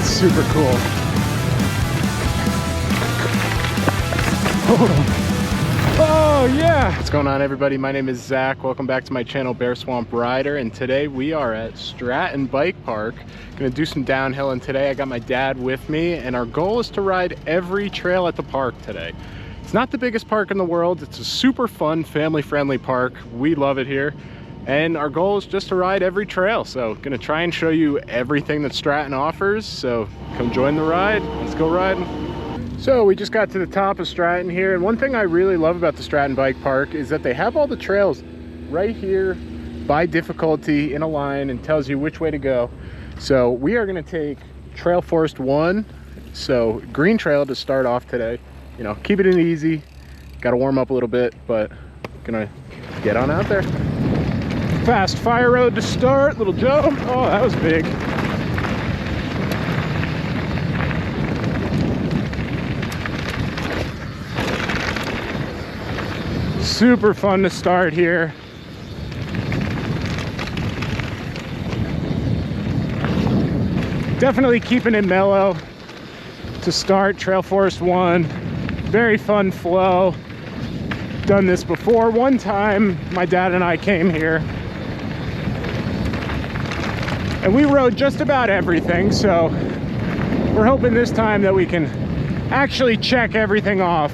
That's super cool. Oh yeah! What's going on, everybody? My name is Zach. Welcome back to my channel, Bear Swamp Rider, and today we are at Stratton Bike Park. Gonna do some downhill, and today I got my dad with me, and our goal is to ride every trail at the park today. It's not the biggest park in the world. It's a super fun, family-friendly park. We love it here. And our goal is just to ride every trail. So gonna try and show you everything that Stratton offers. So come join the ride. Let's go riding. So we just got to the top of Stratton here. And one thing I really love about the Stratton Bike Park is that they have all the trails right here by difficulty in a line and tells you which way to go. So we are gonna take Trail Forest 1. So green trail to start off today. You know, keep it in easy. Got to warm up a little bit, but gonna get on out there. Fast fire road to start, little jump. Oh, that was big. Super fun to start here. Definitely keeping it mellow to start Trail Forest 1. Very fun flow. Done this before. One time my dad and I came here and we rode just about everything, so we're hoping this time that we can actually check everything off.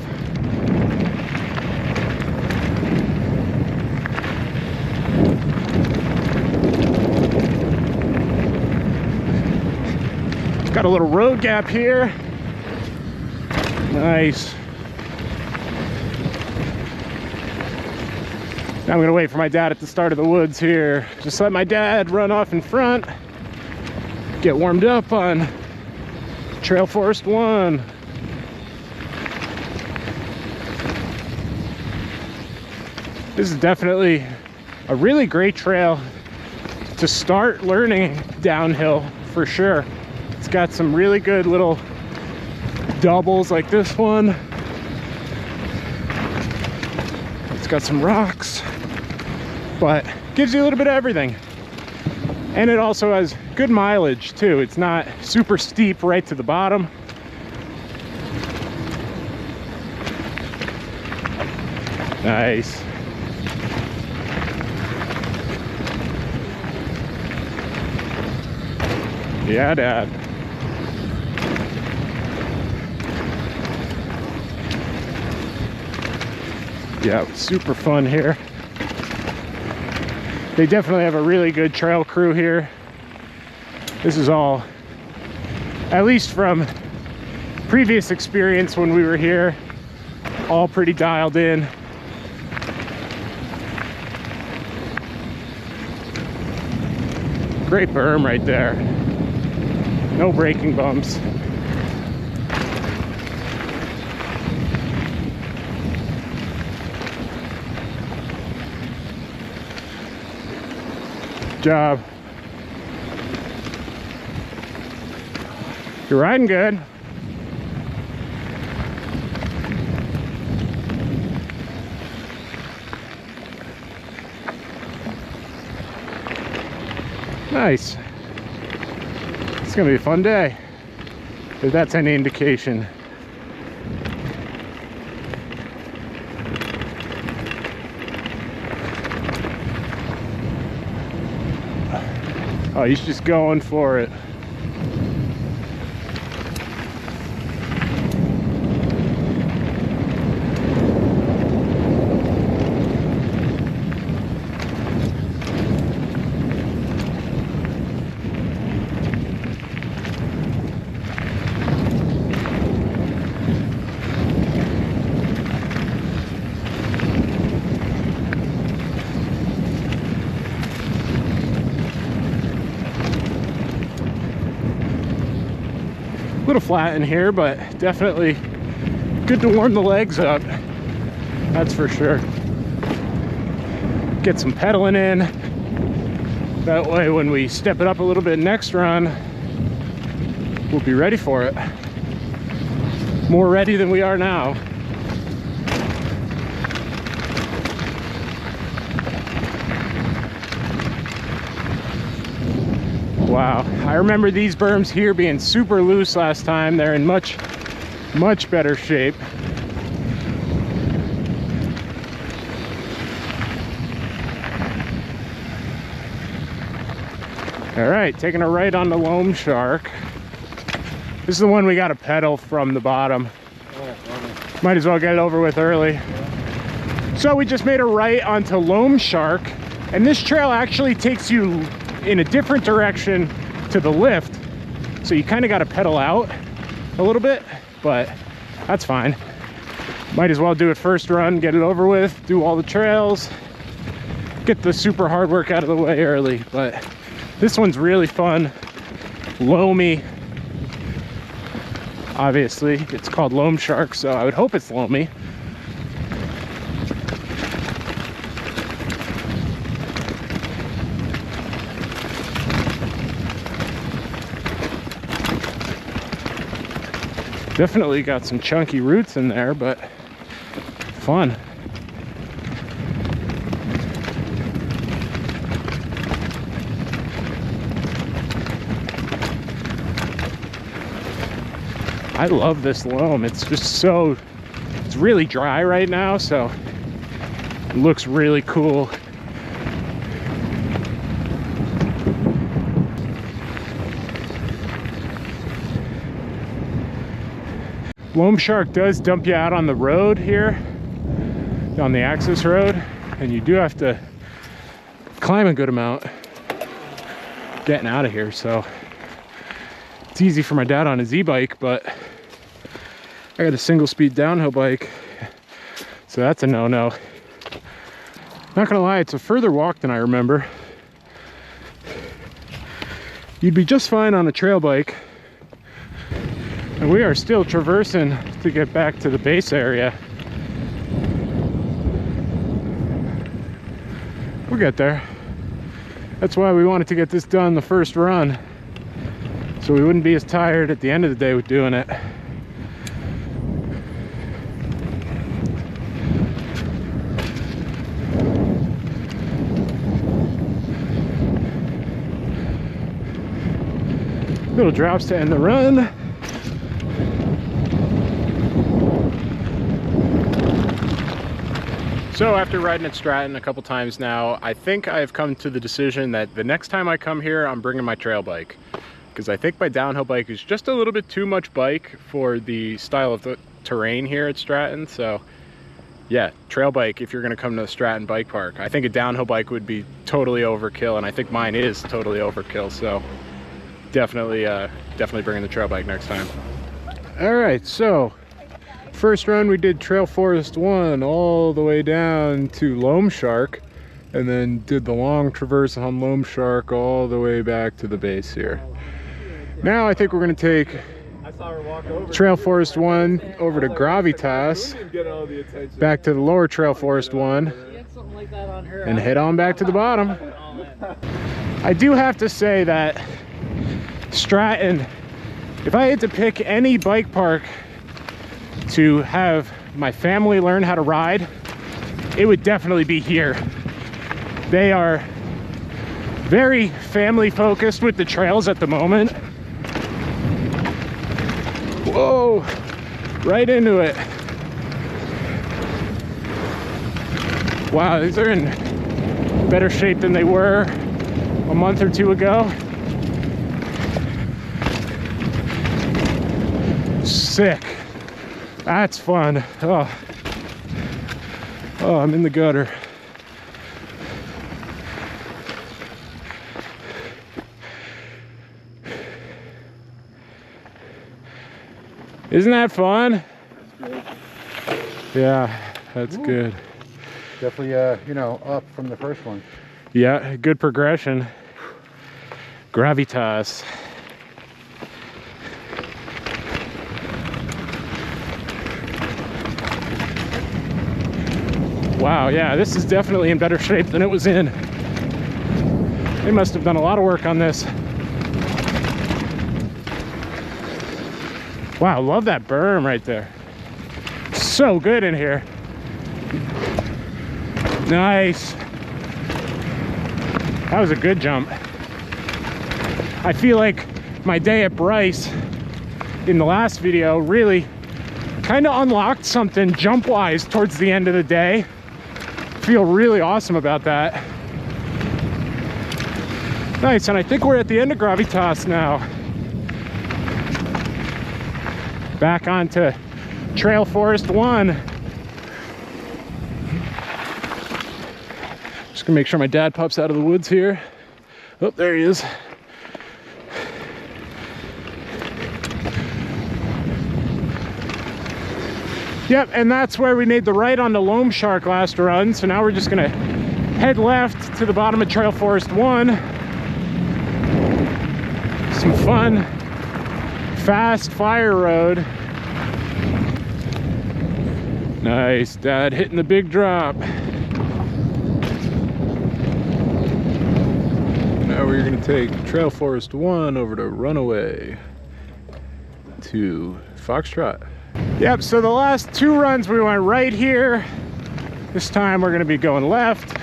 Got a little road gap here. Nice. Now I'm gonna wait for my dad at the start of the woods here. Just let my dad run off in front. Get warmed up on Trail Forest 1. This is definitely a really great trail to start learning downhill for sure. It's got some really good little doubles like this one. It's got some rocks, but gives you a little bit of everything. And it also has good mileage too. It's not super steep right to the bottom. Nice. Yeah, Dad. Yeah, super fun here. They definitely have a really good trail crew here. This is all, at least from previous experience when we were here, all pretty dialed in. Great berm right there. No braking bumps. Job. You're riding good. Nice. It's gonna be a fun day, if that's any indication. Oh, he's just going for it. A little flat in here, but definitely good to warm the legs up. That's for sure. Get some pedaling in. That way when we step it up a little bit next run, we'll be ready for it. More ready than we are now. Wow, I remember these berms here being super loose last time. They're in much better shape. All right, taking a right on the Loam Shark. This is the one we got to pedal from the bottom. Might as well get it over with early. So we just made a right onto Loam Shark, and this trail actually takes you in a different direction to the lift. So you kind of got to pedal out a little bit, but that's fine. Might as well do it first run, get it over with, do all the trails, get the super hard work out of the way early. But this one's really fun, loamy. Obviously, it's called Loam Shark, so I would hope it's loamy. Definitely got some chunky roots in there, but fun. I love this loam. It's just so, it's really dry right now, so it looks really cool. Loam Shark does dump you out on the road here, on the access road, and you do have to climb a good amount getting out of here. So it's easy for my dad on his e-bike, but I got a single speed downhill bike, so that's a no-no. Not gonna lie, it's a further walk than I remember. You'd be just fine on a trail bike. And we are still traversing to get back to the base area. We'll get there. That's why we wanted to get this done the first run, so we wouldn't be as tired at the end of the day with doing it. Little drops to end the run. So after riding at Stratton a couple times now, I think I've come to the decision that the next time I come here, I'm bringing my trail bike. Because I think my downhill bike is just a little bit too much bike for the style of the terrain here at Stratton. So yeah, trail bike if you're gonna come to the Stratton Bike Park. I think a downhill bike would be totally overkill, and I think mine is totally overkill. So definitely bringing the trail bike next time. All right, so first run we did Trail Forest 1 all the way down to Loam Shark, and then did the long traverse on Loam Shark all the way back to the base here. Now I think we're going to take Trail Forest 1 over to Gravitas, back to the lower Trail Forest 1, and head on back to the bottom. I do have to say that Stratton, if I had to pick any bike park to have my family learn how to ride, it would definitely be here. They are very family focused with the trails at the moment. Whoa, right into it. Wow, these are in better shape than they were a month or two ago. Sick. That's fun. Oh, I'm in the gutter. Isn't that fun? Yeah, that's good. Definitely, you know, up from the first one. Yeah, good progression. Gravitas. Wow, yeah, this is definitely in better shape than it was in. They must have done a lot of work on this. Wow, love that berm right there. So good in here. Nice. That was a good jump. I feel like my day at Bryce in the last video really kind of unlocked something jump-wise towards the end of the day. Feel really awesome about that. Nice, and I think we're at the end of Gravitas now. Back onto Trail Forest 1. Just gonna make sure my dad pops out of the woods here. Oh, there he is. Yep, and that's where we made the right on the Loam Shark last run. So now we're just gonna head left to the bottom of Trail Forest 1. Some fun, fast fire road. Nice, Dad hitting the big drop. Now we're gonna take Trail Forest 1 over to Runaway to Foxtrot. Yep, so the last 2 runs we went right here. This time we're gonna be going left.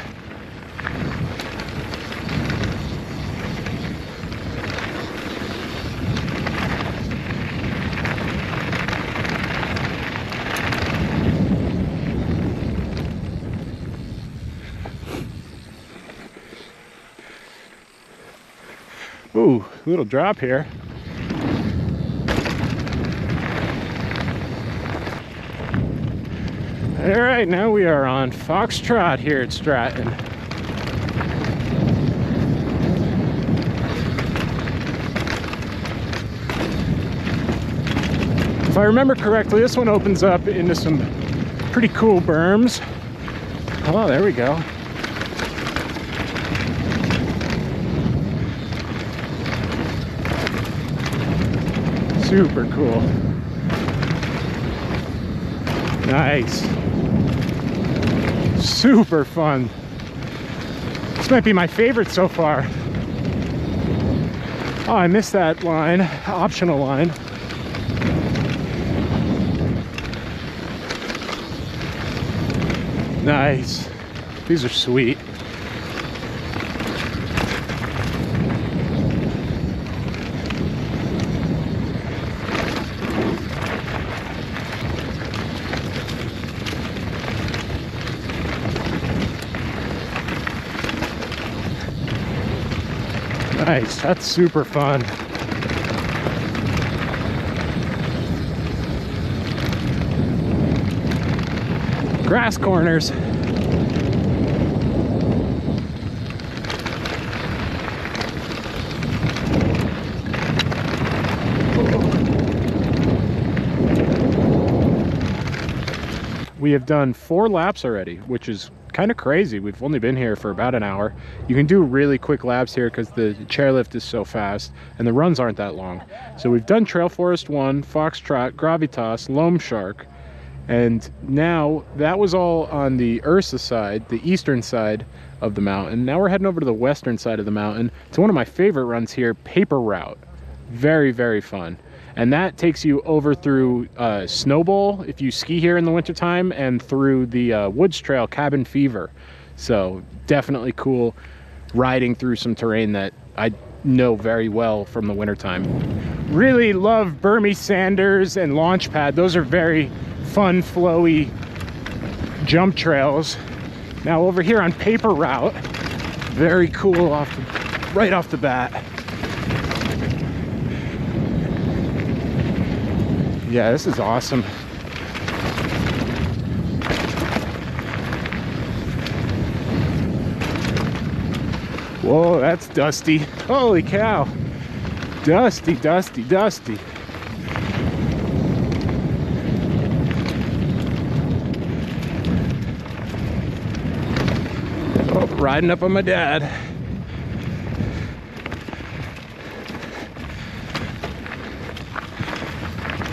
Ooh, little drop here. All right, now we are on Foxtrot here at Stratton. If I remember correctly, this one opens up into some pretty cool berms. Oh, there we go. Super cool. Nice. Super fun. This might be my favorite so far. Oh, I missed that line, optional line. Nice. These are sweet. Nice, that's super fun. Grass corners. We have done 4 laps already, which is kind of crazy. We've only been here for about an hour. You can do really quick laps here because the chairlift is so fast and the runs aren't that long. So we've done Trail Forest 1, Foxtrot, Gravitas, Loam Shark, and now that was all on the Ursa side, the eastern side of the mountain. Now we're heading over to the western side of the mountain to one of my favorite runs here, Paper Route. Very, very fun. And that takes you over through Snowball if you ski here in the wintertime, and through the Woods Trail, Cabin Fever. So definitely cool riding through some terrain that I know very well from the wintertime. Really love Bermie Sanders and Launchpad. Those are very fun, flowy jump trails. Now over here on Paper Route, very cool right off the bat. Yeah, this is awesome. Whoa, that's dusty. Holy cow. Dusty, dusty, dusty. Oh, riding up on my dad.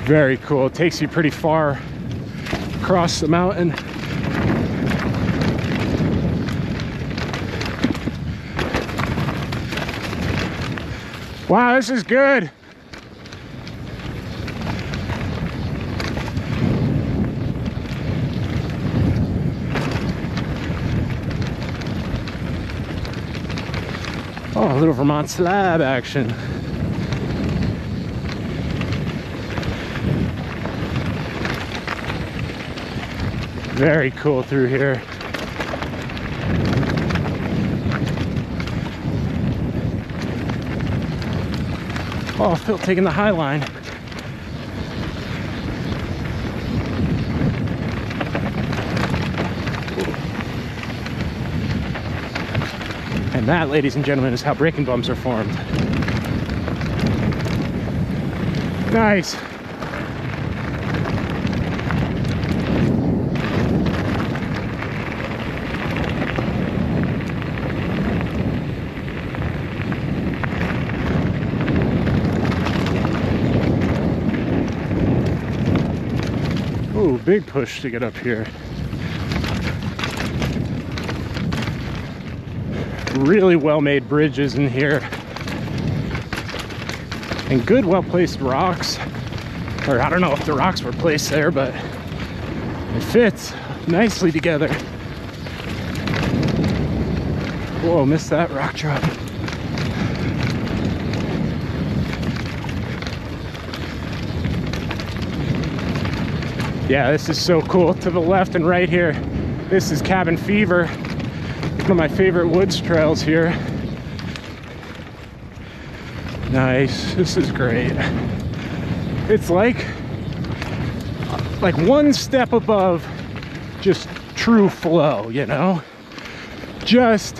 Very cool. It takes you pretty far across the mountain. Wow, this is good. Oh, a little Vermont slab action. Very cool through here. Oh, Phil taking the high line. And that, ladies and gentlemen, is how braking bumps are formed. Nice. Ooh, big push to get up here. Really well-made bridges in here. And good, well-placed rocks. Or I don't know if the rocks were placed there, but it fits nicely together. Whoa, missed that rock drop. Yeah, this is so cool. To the left and right here, this is Cabin Fever. One of my favorite woods trails here. Nice, this is great. It's like one step above just true flow, you know? Just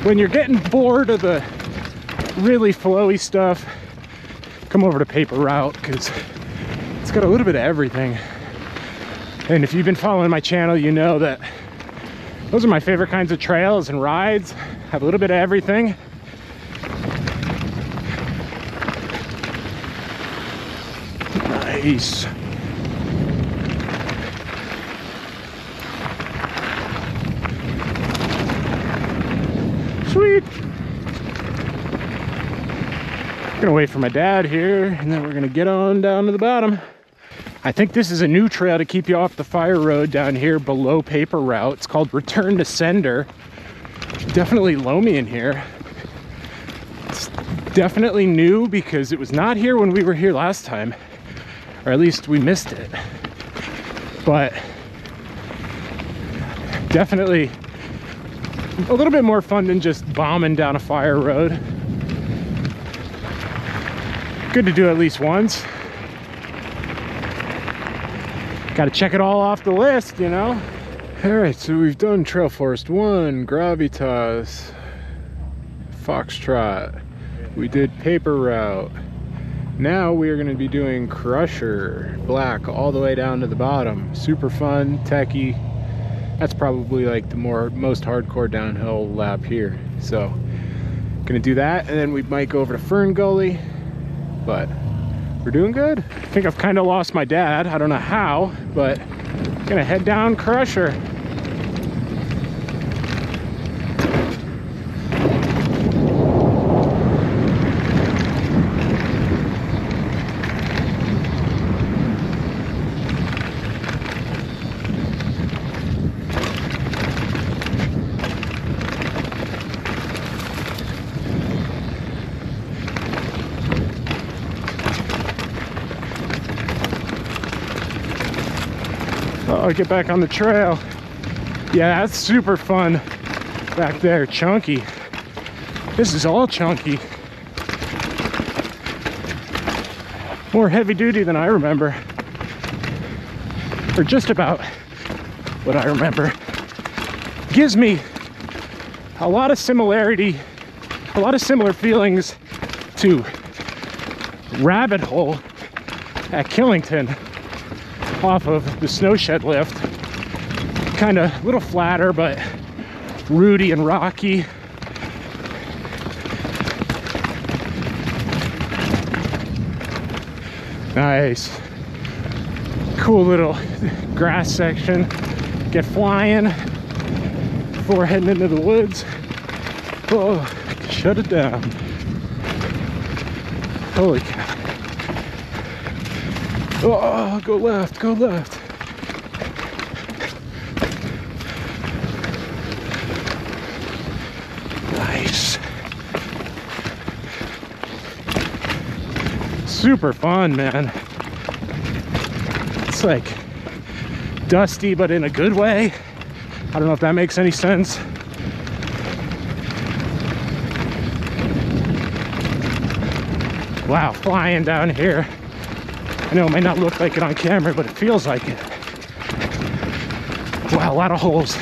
when you're getting bored of the really flowy stuff, come over to Paper Route, because it's got a little bit of everything. And if you've been following my channel, you know that those are my favorite kinds of trails and rides. Have a little bit of everything. Nice. Sweet. Gonna wait for my dad here, and then we're gonna get on down to the bottom. I think this is a new trail to keep you off the fire road down here below Paper Route. It's called Return to Sender. Definitely loamy in here. It's definitely new because it was not here when we were here last time, or at least we missed it. But definitely a little bit more fun than just bombing down a fire road. Good to do at least once. Got to check it all off the list, you know? All right, so we've done Trail Forest 1, Gravitas, Foxtrot. We did Paper Route. Now we are going to be doing Crusher, black, all the way down to the bottom. Super fun, techie. That's probably like the most hardcore downhill lap here. So, gonna do that, and then we might go over to Fern Gulley. But we're doing good. I think I've kind of lost my dad. I don't know how, but gonna head down Crusher. Oh, get back on the trail. Yeah, that's super fun back there. Chunky. This is all chunky. More heavy duty than I remember. Or just about what I remember. Gives me a lot of similarity, a lot of similar feelings to Rabbit Hole at Killington off of the snow shed lift. Kind of a little flatter, but rooty and rocky. Nice. Cool little grass section. Get flying before heading into the woods. Oh, shut it down. Holy cow. Oh, go left, go left. Nice. super fun, man. It's like dusty, but in a good way. I don't know if that makes any sense. Wow, flying down here. I know it might not look like it on camera, but it feels like it. Wow, a lot of holes.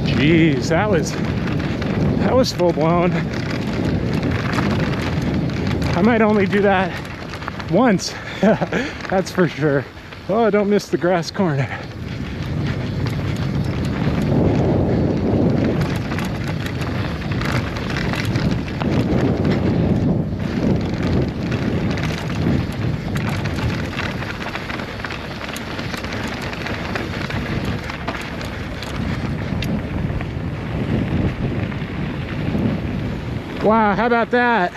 Jeez, that was full blown. I might only do that once. That's for sure. Oh, don't miss the grass corner. Wow, how about that?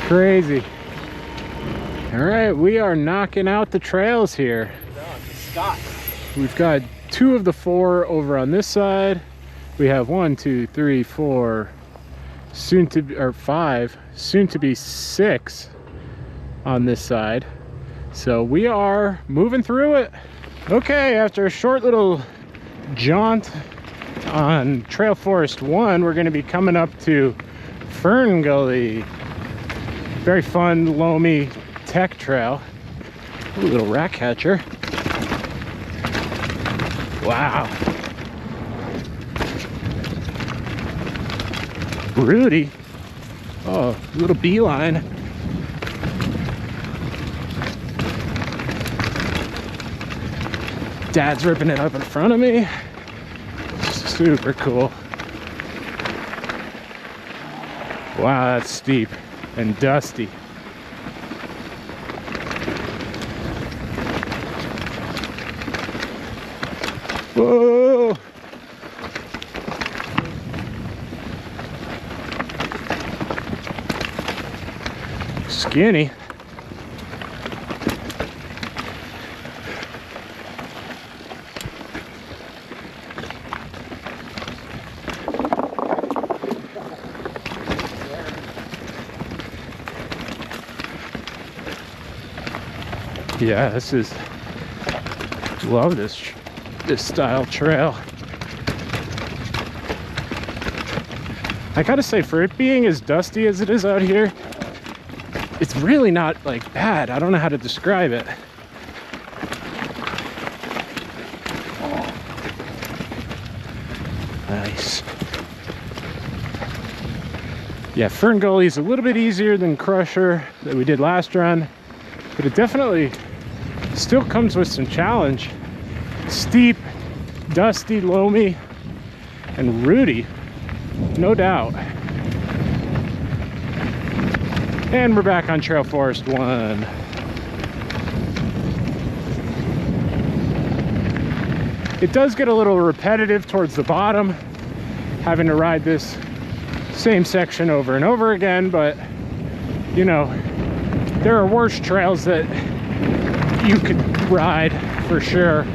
Crazy. All right, we are knocking out the trails here. We've got 2 of the 4 over on this side. We have 1, 2, 3, 4, soon to be, or 5, soon to be 6 on this side. So we are moving through it. Okay, after a short little jaunt on Trail Forest 1, we're going to be coming up to Fern Gulley. Very fun, loamy tech trail. Ooh, little rat catcher. Wow. Rudy. Oh, little beeline. Dad's ripping it up in front of me. Super cool. Wow, that's steep and dusty. Whoa! Skinny. Yeah, love this style trail. I gotta say, for it being as dusty as it is out here, it's really not like bad. I don't know how to describe it. Nice. Yeah, Fern Gulley is a little bit easier than Crusher that we did last run, but it definitely still comes with some challenge. Steep, dusty, loamy, and rooty, no doubt. And we're back on Trail Forest 1. It does get a little repetitive towards the bottom, having to ride this same section over and over again, but you know, there are worse trails that you could ride for sure.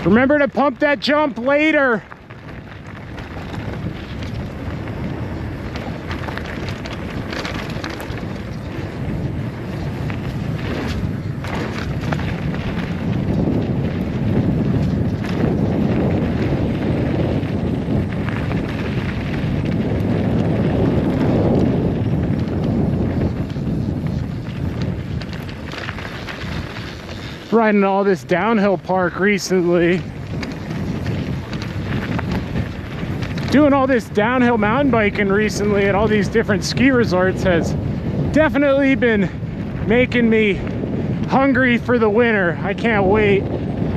Remember to pump that jump later. Riding all this downhill park recently. Doing all this downhill mountain biking recently at all these different ski resorts has definitely been making me hungry for the winter. I can't wait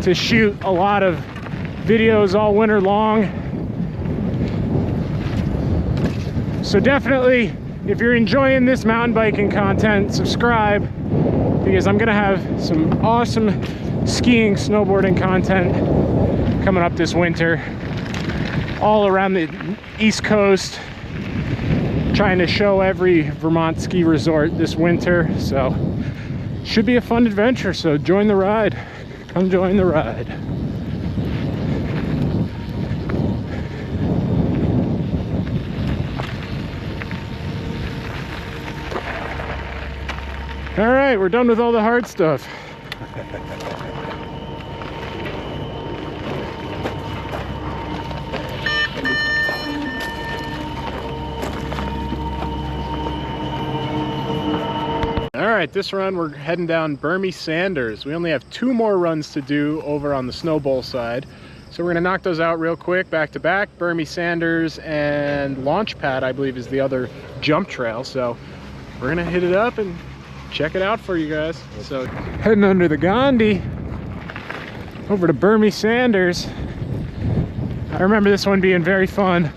to shoot a lot of videos all winter long. So definitely, if you're enjoying this mountain biking content, subscribe, because I'm gonna have some awesome skiing, snowboarding content coming up this winter, all around the East Coast, trying to show every Vermont ski resort this winter. So should be a fun adventure, so join the ride. Come join the ride. All right, we're done with all the hard stuff. All right, this run we're heading down Bermie Sanders. We only have 2 more runs to do over on the Snow Bowl side. So we're gonna knock those out real quick, back to back. Bermie Sanders and Launchpad, I believe, is the other jump trail. So we're gonna hit it up and check it out for you guys. So heading under the Gandhi over to Bermie Sanders. I remember this one being very fun.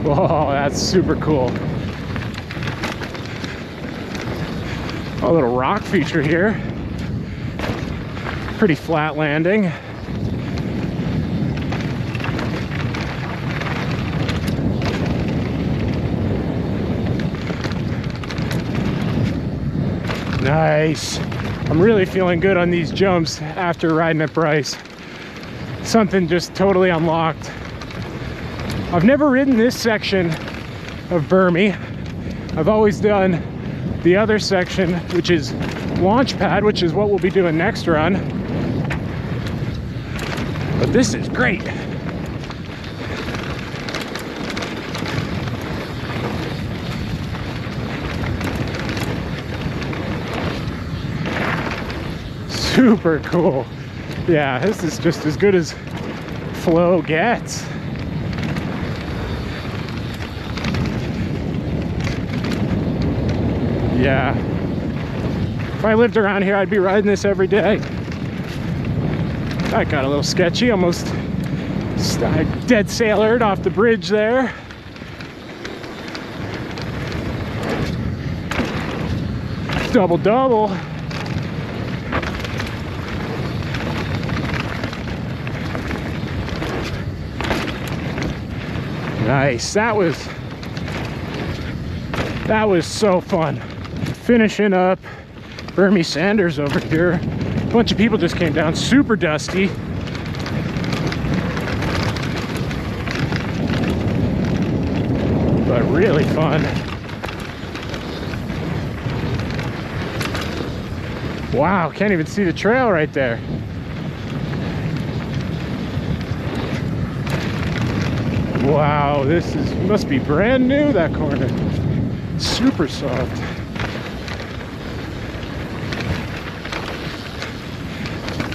Whoa, that's super cool. A little rock feature here. Pretty flat landing. Nice. I'm really feeling good on these jumps after riding at Bryce. Something just totally unlocked. I've never ridden this section of Bermie. I've always done the other section, which is Launchpad, which is what we'll be doing next run. But this is great. Super cool. Yeah, this is just as good as flow gets. Yeah, if I lived around here, I'd be riding this every day. That got a little sketchy, almost I dead sailored off the bridge there. Double double. Nice, that was so fun. Finishing up Bermie Sanders over here. A bunch of people just came down, super dusty. But really fun. Wow, can't even see the trail right there. Wow, must be brand new, that corner. Super soft.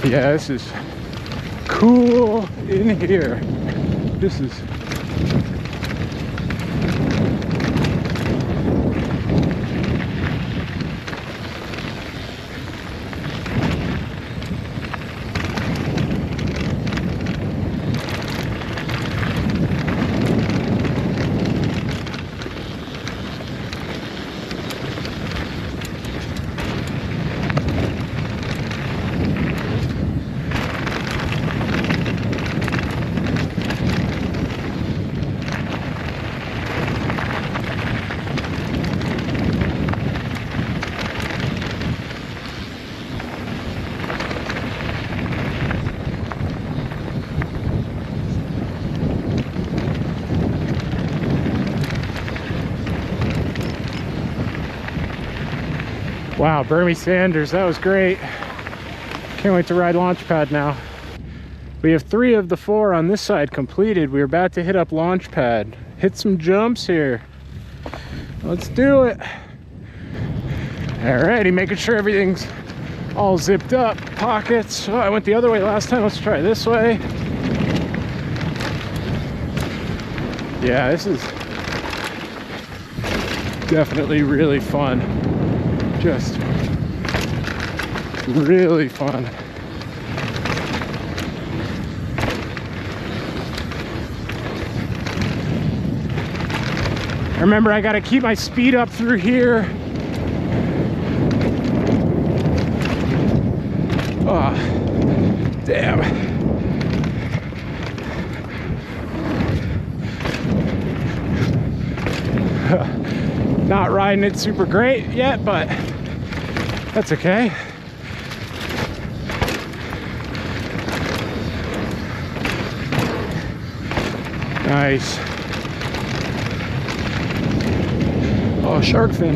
Yeah, this is cool in here. This is wow, Bermie Sanders, that was great. Can't wait to ride Launchpad now. We have 3 of the 4 on this side completed. We're about to hit up Launchpad. hit some jumps here. Let's do it. Alrighty, making sure everything's all zipped up. Pockets. Oh, I went the other way last time. Let's try this way. Yeah, this is definitely really fun. Just really fun. Remember, I gotta keep my speed up through here. Oh, damn. Not riding it super great yet, but that's okay. Nice. Oh, shark fin.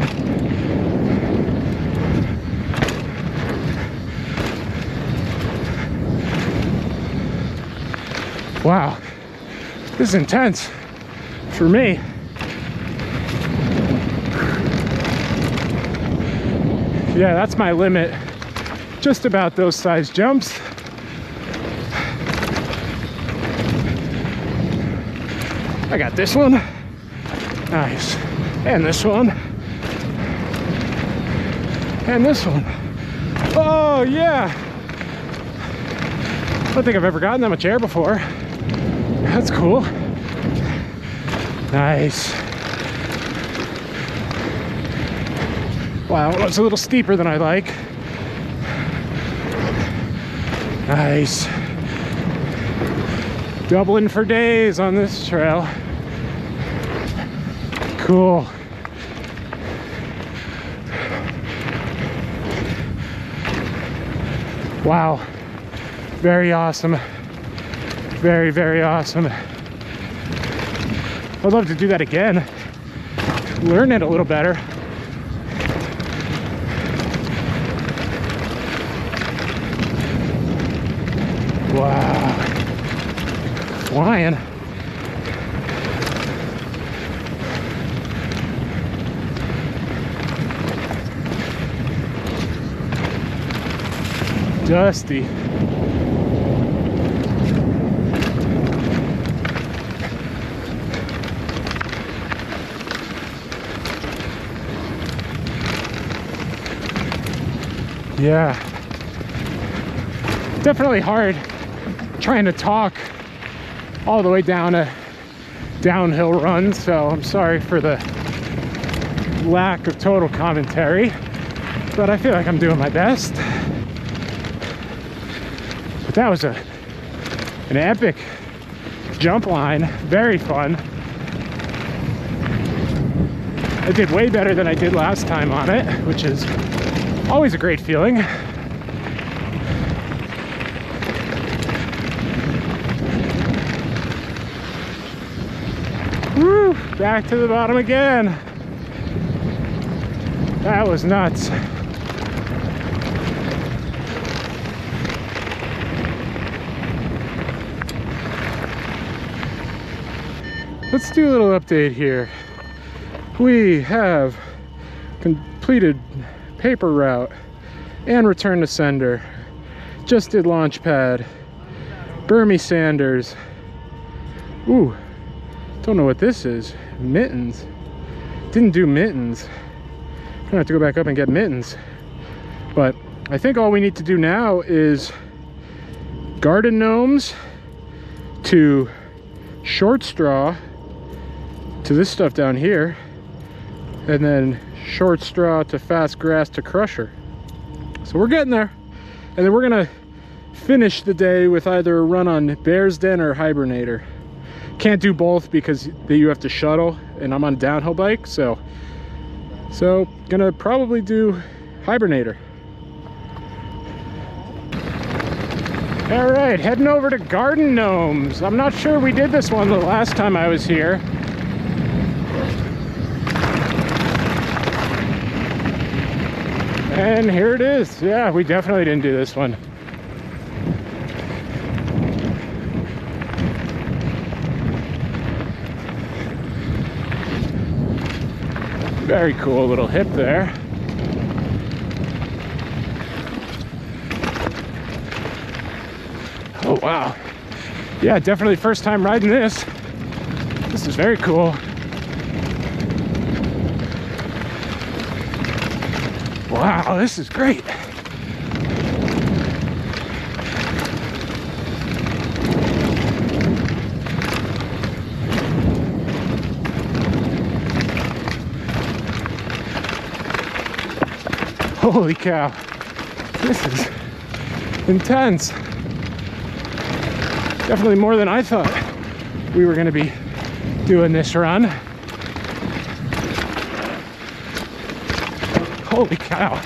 Wow, this is intense for me. Yeah, that's my limit. Just about those size jumps. I got this one. Nice. And this one. And this one. Oh, yeah. I don't think I've ever gotten that much air before. That's cool. Nice. Wow, it's a little steeper than I like. Nice. Doubling for days on this trail. Cool. Wow. Very awesome. Very, very awesome. I'd love to do that again. Learn it a little better. Wow. Flying. Dusty. Yeah. Definitely hard trying to talk all the way down a downhill run, so I'm sorry for the lack of total commentary, but I feel like I'm doing my best. But that was an epic jump line. Very fun. I did way better than I did last time on it, which is always a great feeling. Woo! Back to the bottom again. That was nuts. Let's do a little update here. We have completed paper route and return to sender. Just did launch pad. Bermie Sanders. Ooh, don't know what this is. Mittens. Didn't do mittens. I'm gonna have to go back up and get mittens. But I think all we need to do now is garden gnomes to short straw to this stuff down here, and then short straw to fast grass to crusher. So we're getting there. And then we're gonna finish the day with either a run on Bear's Den or Hibernator. Can't do both because you have to shuttle, and I'm on a downhill bike, so gonna probably do Hibernator. All right, heading over to Garden Gnomes. I'm not sure we did this one the last time I was here. And here it is. Yeah, we definitely didn't do this one. Very cool little hip there. Oh wow. Yeah, definitely first time riding this. This is very cool. Wow, this is great. Holy cow, this is intense. Definitely more than I thought we were going to be doing this run. Holy cow.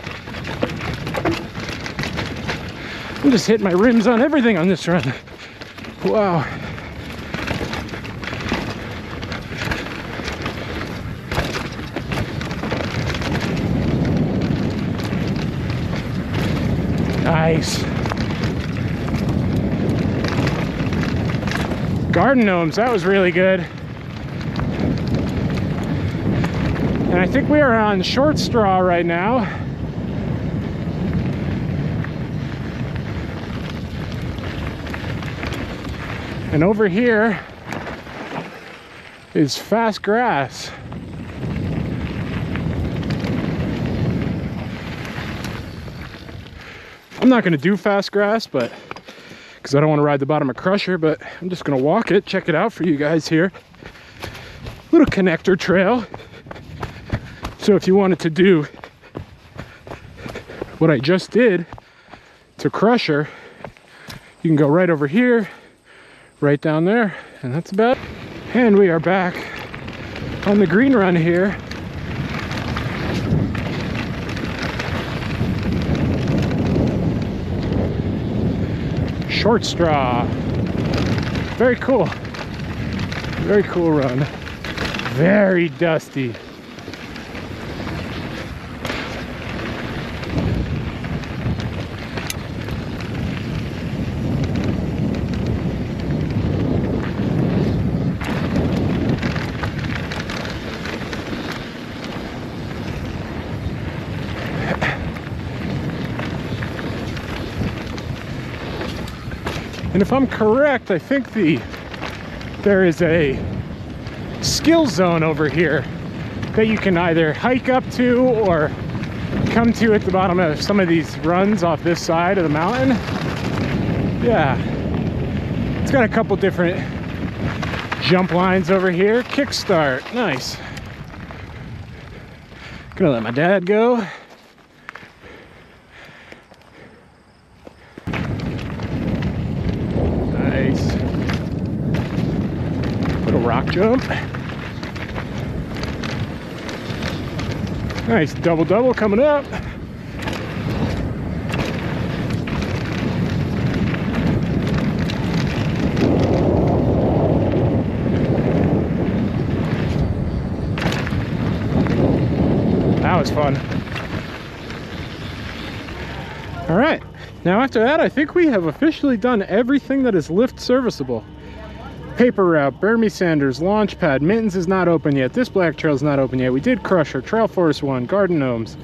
I'm just hitting my rims on everything on this run. Wow. Nice. Garden Gnomes, that was really good. And I think we are on short straw right now. And over here is fast grass. I'm not going to do fast grass, but because I don't want to ride the bottom of Crusher, but I'm just going to walk it, check it out for you guys here. Little connector trail. So if you wanted to do what I just did to Crusher, you can go right over here, right down there, and that's about it. And we are back on the green run here. Short straw. Very cool. Very cool run. Very dusty. And if I'm correct, I think there is a skill zone over here that you can either hike up to or come to at the bottom of some of these runs off this side of the mountain. Yeah, it's got a couple different jump lines over here. Kickstart, nice. Gonna let my dad go. Little rock jump. Nice double coming up. That was fun. All right, now after that, I think we have officially done everything that is lift serviceable. Paper route, Bermie Sanders, launch pad, Mittens is not open yet. This black trail is not open yet. We did Crusher, Trail Force 1, Garden Gnomes,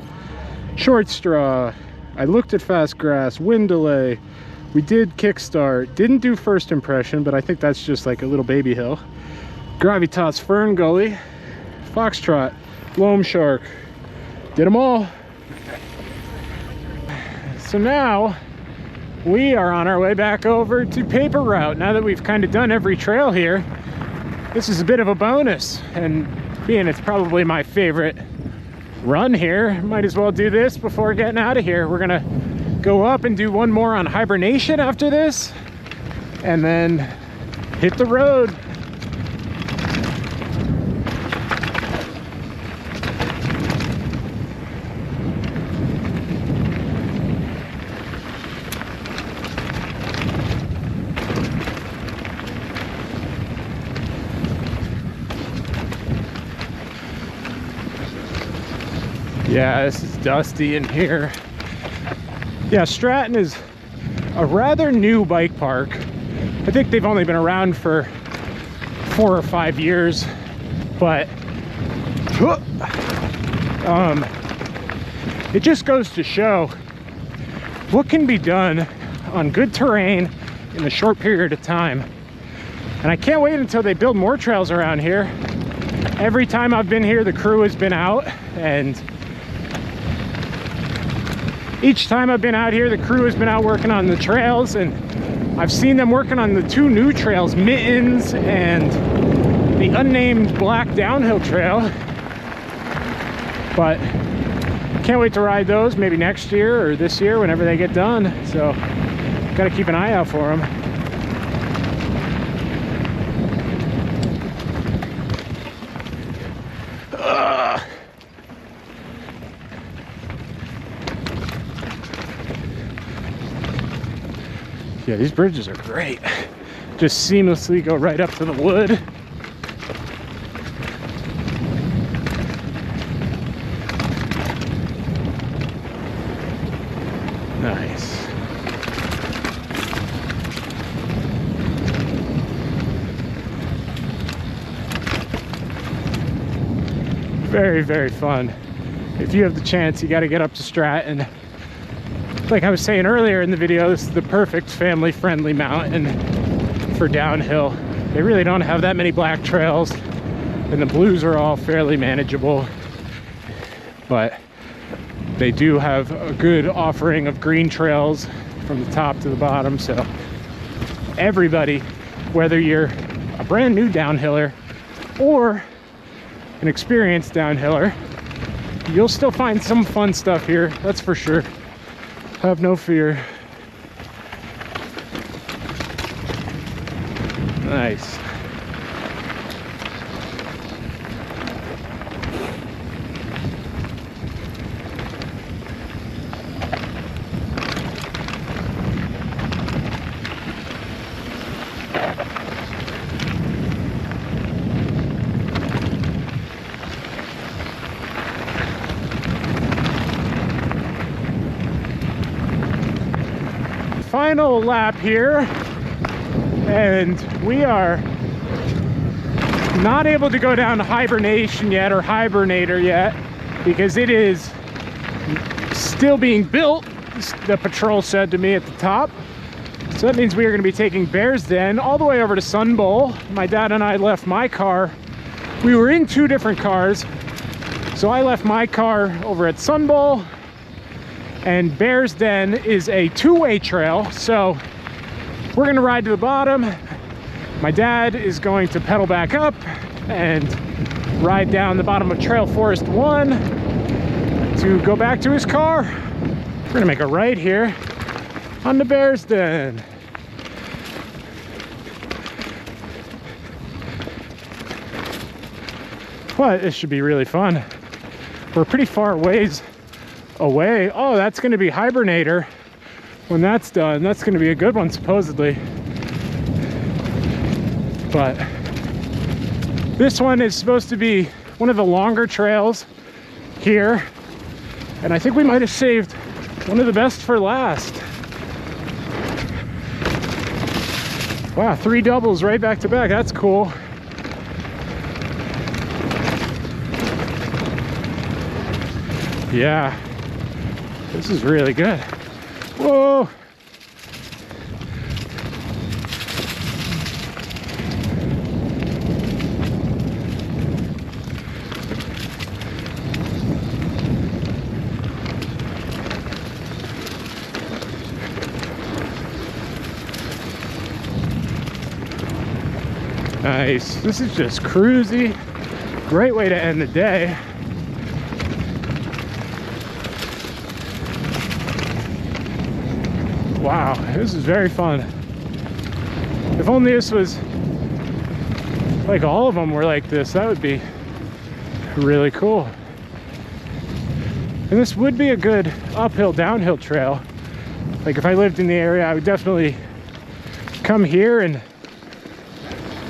short straw. I looked at fast grass, wind delay. We did Kickstart. Didn't do first impression, but I think that's just like a little baby hill. Gravitas, Fern Gulley, Foxtrot, Loam Shark. Did them all. So now we are on our way back over to paper route. Now that we've kind of done every trail here, this is a bit of a bonus, and being it's probably my favorite run here, might as well do this before getting out of here. We're gonna go up and do one more on hibernation after this, and then hit the road. Yeah, this is dusty in here. Yeah, Stratton is a rather new bike park. I think they've only been around for 4 or 5 years, but It just goes to show what can be done on good terrain in a short period of time. And I can't wait until they build more trails around here. Every time I've been here, the crew has been out, and each time I've been out here, the crew has been out working on the trails, and I've seen them working on the 2 new trails, Mittens and the unnamed black downhill trail. But can't wait to ride those maybe next year or this year whenever they get done. So gotta keep an eye out for them. Yeah, these bridges are great. Just seamlessly go right up to the wood. Nice. Very, very fun. If you have the chance, you got to get up to Stratton. Like I was saying earlier in the video, this is the perfect family-friendly mountain for downhill. They really don't have that many black trails, and the blues are all fairly manageable, but they do have a good offering of green trails from the top to the bottom. So everybody, whether you're a brand new downhiller or an experienced downhiller, you'll still find some fun stuff here, that's for sure. Have no fear. Nice. Final lap here, and we are not able to go down to hibernation yet, or hibernator yet, because it is still being built, the patrol said to me at the top. So that means we are going to be taking Bear's Den all the way over to Sun Bowl. My dad and I left my car. We were in 2 different cars, so I left my car over at Sun Bowl, and Bear's Den is a 2-way trail, so we're gonna ride to the bottom. My dad is going to pedal back up and ride down the bottom of Trail Forest 1 to go back to his car. We're gonna make a right here on the Bear's Den. But this should be really fun. We're pretty far ways away. Oh, that's going to be hibernator when that's done. That's going to be a good one, supposedly. But this one is supposed to be one of the longer trails here, and I think we might have saved one of the best for last. Wow, 3 doubles right back to back. That's cool. Yeah, this is really good. Whoa. Nice. This is just cruisy. Great way to end the day. Wow, this is very fun. If only this was like all of them were like this, that would be really cool. And this would be a good uphill, downhill trail. Like if I lived in the area, I would definitely come here and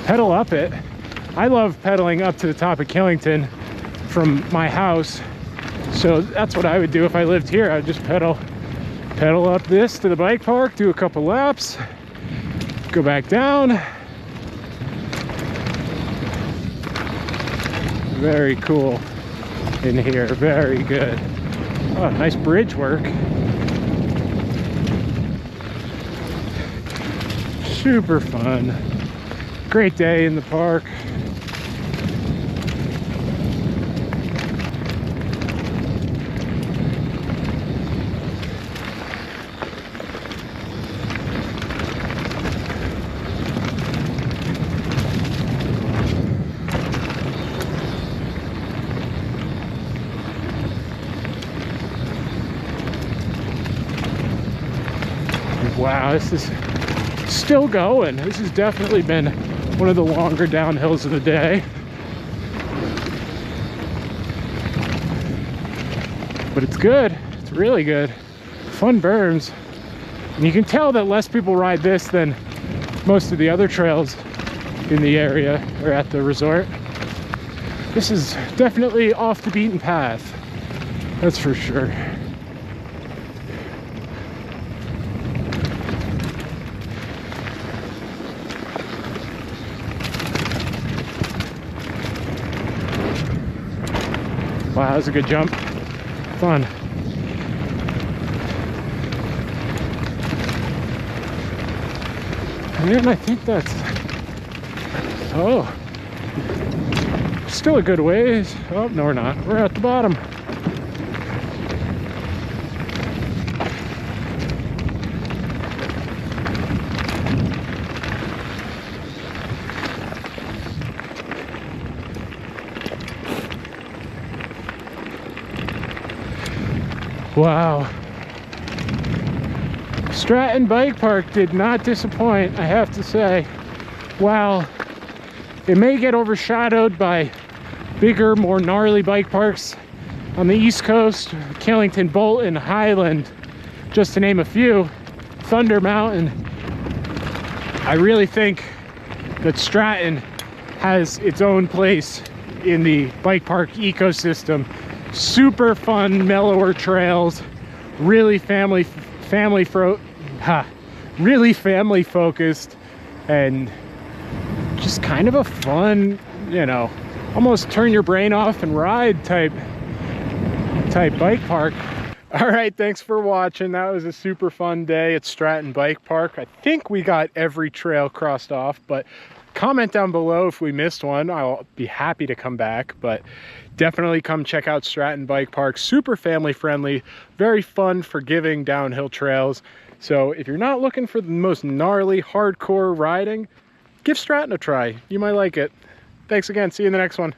pedal up it. I love pedaling up to the top of Killington from my house. So that's what I would do if I lived here. I would just pedal up this to the bike park, do a couple laps, go back down. Very cool. in here. Very good. Oh, nice bridge work. Super fun. Great day in the park. Wow, this is still going. This has definitely been one of the longer downhills of the day. But it's good. It's really good. Fun berms. And you can tell that less people ride this than most of the other trails in the area or at the resort. This is definitely off the beaten path. That's for sure. Wow, that was a good jump. Fun. And I think that's... Oh. Still a good ways. Oh, no we're not. We're at the bottom. Wow. Stratton Bike Park did not disappoint, I have to say. While it may get overshadowed by bigger, more gnarly bike parks on the East Coast, Killington, Bolton, Highland, just to name a few, Thunder Mountain, I really think that Stratton has its own place in the bike park ecosystem. Super fun, mellower trails, really family focused, and just kind of a fun, you know, almost turn your brain off and ride type bike park. All right, thanks for watching. That was a super fun day at Stratton Bike Park. I think we got every trail crossed off, but comment down below if we missed one. I'll be happy to come back, but definitely come check out Stratton Bike Park. Super family friendly, very fun, forgiving downhill trails. So if you're not looking for the most gnarly, hardcore riding, give Stratton a try. You might like it. Thanks again. See you in the next one.